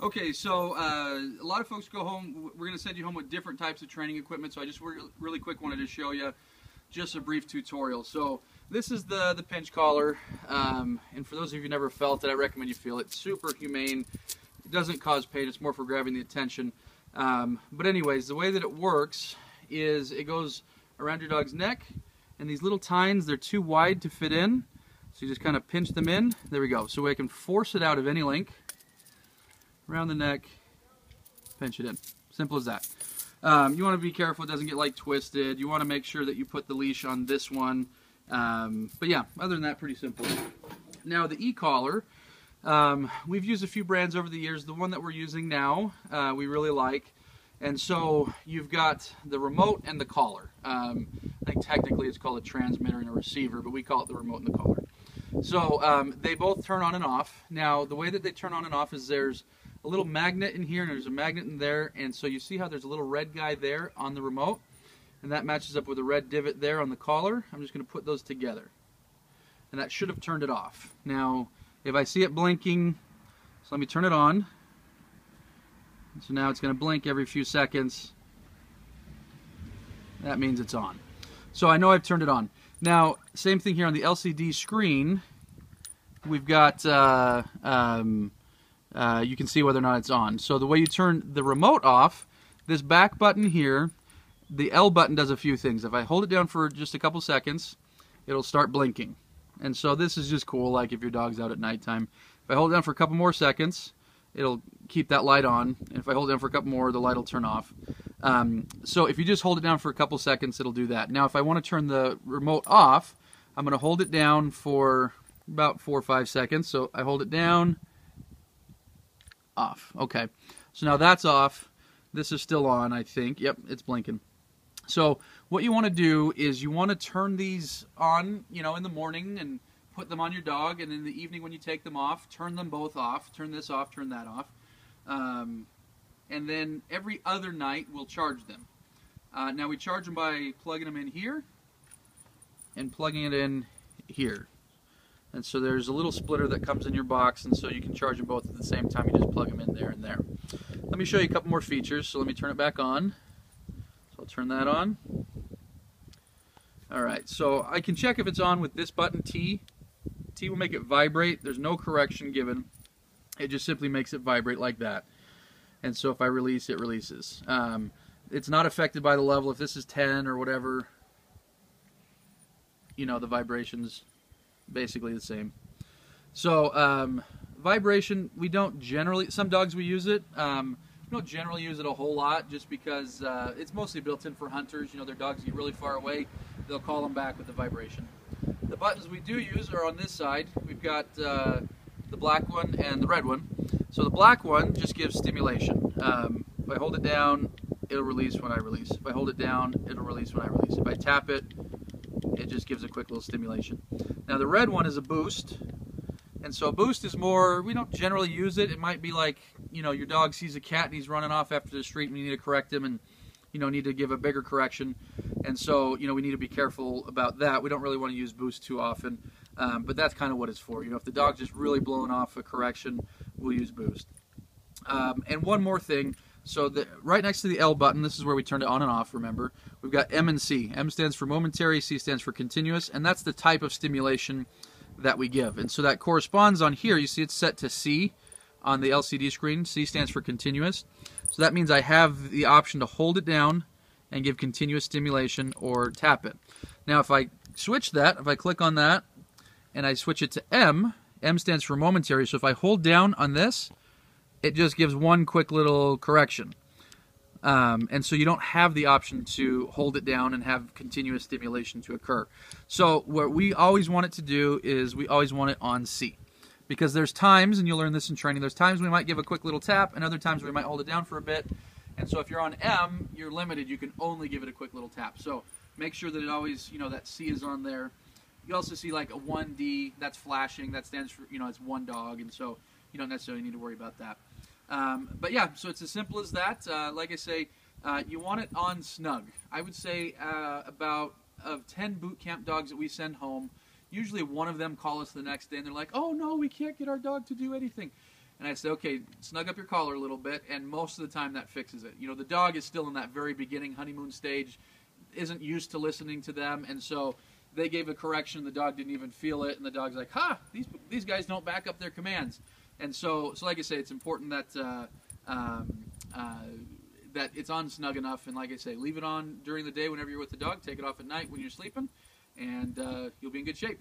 Okay, so a lot of folks go home. We're going to send you home with different types of training equipment. So I just really quick wanted to show you just a brief tutorial. So this is the pinch collar, and for those of you who never felt it, I recommend you feel it. It's super humane. It doesn't cause pain. It's more for grabbing the attention. But anyways, the way that it works is it goes around your dog's neck, and these little tines, they're too wide to fit in. So you just kind of pinch them in. There we go. So I can force it out of any link. Around the neck, pinch it in. Simple as that. You want to be careful it doesn't get like twisted. You want to make sure that you put the leash on this one. But yeah, other than that, pretty simple. Now the e-collar, we've used a few brands over the years. The one that we're using now, we really like. And so you've got the remote and the collar. I think technically it's called a transmitter and a receiver, but we call it the remote and the collar. So they both turn on and off. Now the way that they turn on and off is there's a little magnet in here and there's a magnet in there, and so you see how there's a little red guy there on the remote, and that matches up with a red divot there on the collar. I'm just going to put those together, and that should have turned it off. Now if I see it blinking, so let me turn it on. So now it's going to blink every few seconds. That means it's on. So I know I've turned it on. Now same thing here on the LCD screen. We've got you can see whether or not it's on. So the way you turn the remote off, this back button here, the L button does a few things. If I hold it down for just a couple seconds, it'll start blinking. And so this is just cool, like if your dog's out at nighttime. If I hold it down for a couple more seconds, it'll keep that light on. And if I hold it down for a couple more, the light will turn off. So if you just hold it down for a couple seconds, it'll do that. Now if I want to turn the remote off, I'm going to hold it down for about 4 or 5 seconds. So I hold it down, off. Okay, so now that's off. This is still on, I think. Yep, it's blinking. So what you want to do is you want to turn these on, you know, in the morning and put them on your dog, and in the evening when you take them off, turn them both off. Turn this off, turn that off. And then every other night we'll charge them. Now we charge them by plugging them in here and plugging it in here. And so there's a little splitter that comes in your box, and so you can charge them both at the same time. You just plug them in there and there. Let me show you a couple more features. So let me turn it back on. So I'll turn that on. Alright, so I can check if it's on with this button, T. T will make it vibrate. There's no correction given. It just simply makes it vibrate like that. And so if I release, it releases. It's not affected by the level. If this is 10 or whatever, you know, the vibrations basically the same. So vibration, we don't generally, some dogs we use it, we don't generally use it a whole lot just because it's mostly built in for hunters. You know, their dogs get really far away, they'll call them back with the vibration. The buttons we do use are on this side. We've got the black one and the red one. So the black one just gives stimulation. If I hold it down, it'll release when I release. If I hold it down, it'll release when I release. If I tap it, it just gives a quick little stimulation. Now the red one is a boost, and so a boost is more, we don't generally use it. It might be like, you know, your dog sees a cat and he's running off after the street and you need to correct him and, you know, need to give a bigger correction. And so, you know, we need to be careful about that. We don't really want to use boost too often, but that's kind of what it's for. You know, if the dog's just really blowing off a correction, we'll use boost. And one more thing. So right next to the L button, this is where we turn it on and off, remember. We've got M and C. M stands for momentary, C stands for continuous, and that's the type of stimulation that we give. And so that corresponds on here. You see it's set to C on the LCD screen. C stands for continuous. So that means I have the option to hold it down and give continuous stimulation or tap it. Now if I switch that, if I click on that and I switch it to M, M stands for momentary. So if I hold down on this, it just gives one quick little correction. And so you don't have the option to hold it down and have continuous stimulation to occur. So what we always want it to do is we always want it on C. Because there's times, and you'll learn this in training, there's times we might give a quick little tap, and other times we might hold it down for a bit. And so if you're on M, you're limited. You can only give it a quick little tap. So make sure that it always, you know, that C is on there. You also see like a 1D, that's flashing. That stands for, you know, it's one dog, and so you don't necessarily need to worry about that. But yeah, so it's as simple as that. Like I say, you want it on snug. I would say about of 10 boot camp dogs that we send home, usually one of them call us the next day and they're like, oh no, we can't get our dog to do anything. and I'd say, okay, snug up your collar a little bit, and most of the time that fixes it. You know, the dog is still in that very beginning honeymoon stage, isn't used to listening to them, and so they gave a correction, the dog didn't even feel it, and the dog's like, ha, these guys don't back up their commands. And so like I say, it's important that that it's on snug enough, and like I say, leave it on during the day whenever you're with the dog, take it off at night when you're sleeping, and you'll be in good shape.